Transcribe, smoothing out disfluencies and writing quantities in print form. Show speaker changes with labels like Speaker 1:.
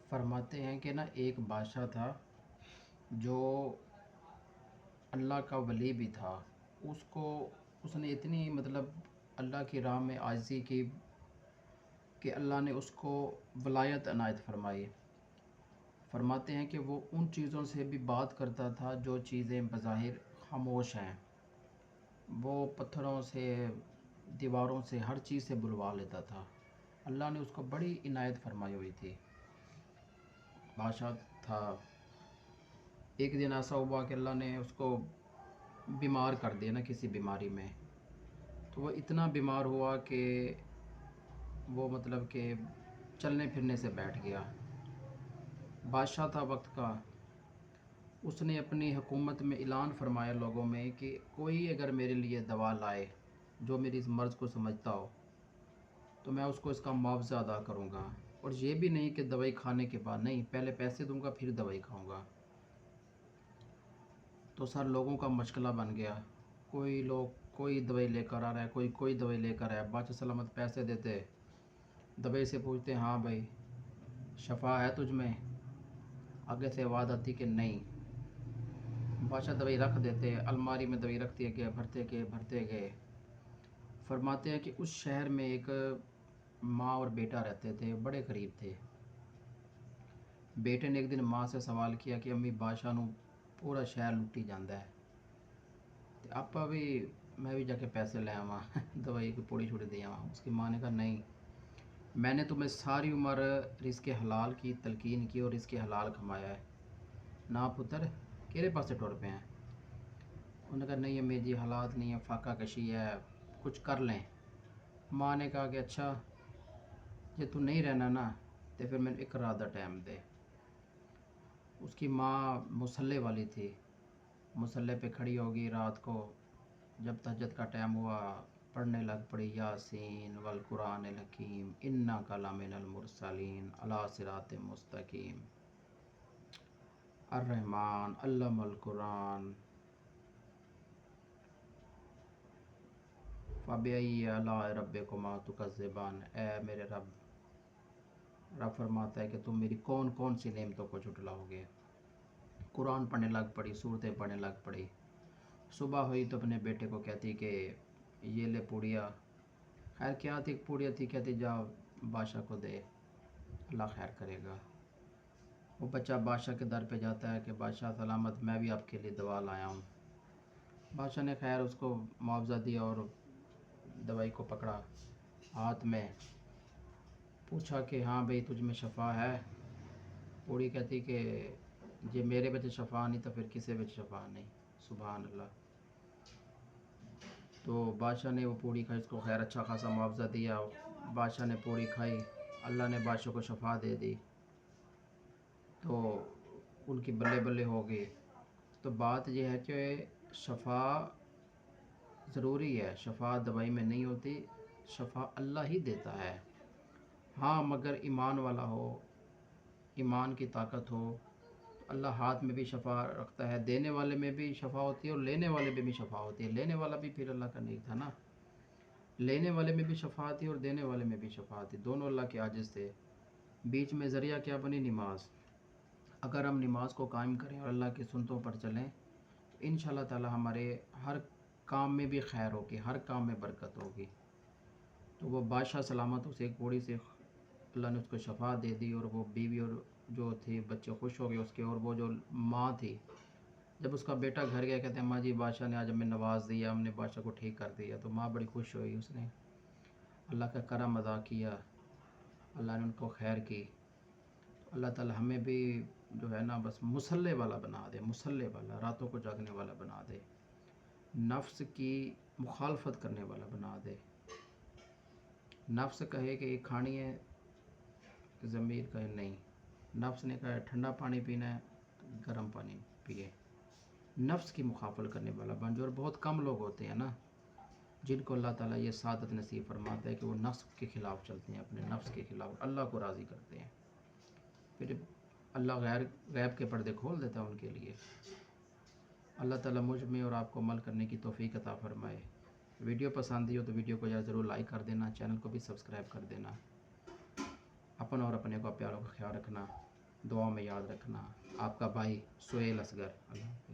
Speaker 1: فرماتے ہیں کہ نا ایک بادشاہ تھا جو اللہ کا ولی بھی تھا۔ اس نے اتنی اللہ کی راہ میں عاجزی کی کہ اللہ نے اس کو ولایت عنایت فرمائی۔ فرماتے ہیں کہ وہ ان چیزوں سے بھی بات کرتا تھا جو چیزیں بظاہر خاموش ہیں، وہ پتھروں سے، دیواروں سے، ہر چیز سے بلوا لیتا تھا۔ اللہ نے اس کو بڑی عنایت فرمائی ہوئی تھی۔ بادشاہ تھا۔ ایک دن ایسا ہوا کہ اللہ نے اس کو بیمار کر دیا نا کسی بیماری میں، تو وہ اتنا بیمار ہوا کہ وہ کہ چلنے پھرنے سے بیٹھ گیا۔ بادشاہ تھا وقت کا، اس نے اپنی حکومت میں اعلان فرمایا لوگوں میں کہ کوئی اگر میرے لیے دوا لائے جو میری اس مرض کو سمجھتا ہو تو میں اس کو اس کا معاوضہ ادا کروں گا، اور یہ بھی نہیں کہ دوائی کھانے کے بعد، نہیں، پہلے پیسے دوں گا پھر دوائی کھاؤں گا۔ تو سر لوگوں کا مشغلہ بن گیا، کوئی دوائی لے کر آ رہا ہے، کوئی دوائی لے کر آیا۔ بادشاہ سلامت پیسے دیتے، دوائی سے پوچھتے ہاں بھائی شفا ہے تجھ میں، آگے سے آواز آتی کہ نہیں۔ بادشاہ دوائی رکھ دیتے، الماری میں دوائی رکھتے گئے، بھرتے گئے۔ فرماتے ہیں کہ اس شہر میں ایک ماں اور بیٹا رہتے تھے، بڑے قریب تھے۔ بیٹے نے ایک دن ماں سے سوال کیا کہ امی بادشاہ نو پورا شہر لٹی جاندہ ہے، تو آپا بھی میں بھی جا کے پیسے لے آواں دوائی کی پوڑی چھوڑی دے آواں۔ اس کی ماں نے کہا نہیں، میں نے تمہیں ساری عمر رزق حلال کی تلقین کی اور رزق حلال کھمایا ہے، نہ پتر کیرے پاسے ٹر پہ ہیں۔ انہوں نے کہا نہیں امی جی حالات نہیں ہے، فاقہ کشی ہے، کچھ کر لیں۔ ماں نے کہا کہ اچھا جی تو نہیں رہنا نا تو پھر میں ایک رات دا ٹائم دے۔ اس کی ماں مصلے والی تھی، مصلے پہ کھڑی ہوگی رات کو، جب تہجد کا ٹائم ہوا پڑھنے لگ پڑی یاسین والقرآن الحکیم انک لمن المرسلین علی صراط مستقیم، الرحمن علم القرآن فبأئی آلاء ربکما تکذبان۔ اے میرے رب فرماتا ہے کہ تم میری کون کون سی نعمتوں کو جھٹلاؤ گے۔ قرآن پڑھنے لگ پڑی، سورتیں پڑھنے لگ پڑی۔ صبح ہوئی تو اپنے بیٹے کو کہتی کہ یہ لے پوڑیا، خیر کیا تھی پوڑیا تھی، کہتی جا بادشاہ کو دے، اللہ خیر کرے گا۔ وہ بچہ بادشاہ کے در پہ جاتا ہے کہ بادشاہ سلامت میں بھی آپ کے لیے دوا لایا ہوں۔ بادشاہ نے خیر اس کو معاوضہ دیا اور دوائی کو پکڑا ہاتھ میں، پوچھا کہ ہاں بھئی تجھ میں شفا ہے؟ پوڑی کہتی کہ جی میرے بچے شفا نہیں تو پھر کسی بچے شفا نہیں، سبحان اللہ۔ تو بادشاہ نے وہ پوڑی کھائی، اس کو خیر اچھا خاصا معاوضہ دیا، بادشاہ نے پوڑی کھائی، اللہ نے بادشاہ کو شفا دے دی، تو ان کی بلے بلے ہو گئی۔ تو بات یہ ہے کہ شفا ضروری ہے، شفا دوائی میں نہیں ہوتی، شفا اللہ ہی دیتا ہے۔ ہاں مگر ایمان والا ہو، ایمان کی طاقت ہو، اللہ ہاتھ میں بھی شفا رکھتا ہے، دینے والے میں بھی شفا ہوتی ہے اور لینے والے میں بھی شفا ہوتی ہے۔ لینے والا بھی پھر اللہ کا نیک تھا نا، لینے والے میں بھی شفا آتی ہے اور دینے والے میں بھی شفا آتی ہے، دونوں اللہ کے عاجز تھے۔ بیچ میں ذریعہ کیا بنی؟ نماز۔ اگر ہم نماز کو قائم کریں اور اللہ کی سنتوں پر چلیں تو انشاءاللہ تعالی ہمارے ہر کام میں بھی خیر ہوگی، ہر کام میں برکت ہوگی۔ تو وہ بادشاہ سلامت اسے ایک پوڑی سے اللہ نے اس کو شفا دے دی، اور وہ بیوی اور جو تھی بچے خوش ہو گئے اس کے، اور وہ جو ماں تھی جب اس کا بیٹا گھر گیا کہتے ہیں اماں جی بادشاہ نے آج ہمیں نواز دیا، ہم نے بادشاہ کو ٹھیک کر دیا، تو ماں بڑی خوش ہوئی، اس نے اللہ کا کرم ادا کیا، اللہ نے ان کو خیر کی۔ اللہ تعالی ہمیں بھی جو ہے نا بس مصلے والا بنا دے، مصلے والا، راتوں کو جاگنے والا بنا دے، نفس کی مخالفت کرنے والا بنا دے۔ نفس کہے کہ یہ کھانی ہے، ضمیر کہے نہیں، نفس نے کہا ٹھنڈا پانی پینا ہے تو گرم پانی پیے، نفس کی مخالفت کرنے والا بن جو۔ اور بہت کم لوگ ہوتے ہیں نا جن کو اللہ تعالیٰ یہ سعادت نصیب فرماتا ہے کہ وہ نفس کے خلاف چلتے ہیں، اپنے نفس کے خلاف، اللہ کو راضی کرتے ہیں، پھر اللہ غیب کے پردے کھول دیتا ہے ان کے لیے۔ اللہ تعالیٰ مجھ میں اور آپ کو عمل کرنے کی توفیق عطا فرمائے۔ ویڈیو پسند ہو تو ویڈیو کو ضرور لائک کر دینا، چینل کو بھی سبسکرائب کر دینا، اپنا اور اپنے کو پیاروں کا خیال رکھنا۔ دعا میں یاد رکھنا. آپ کا بھائی سہیل اصغر. اللہ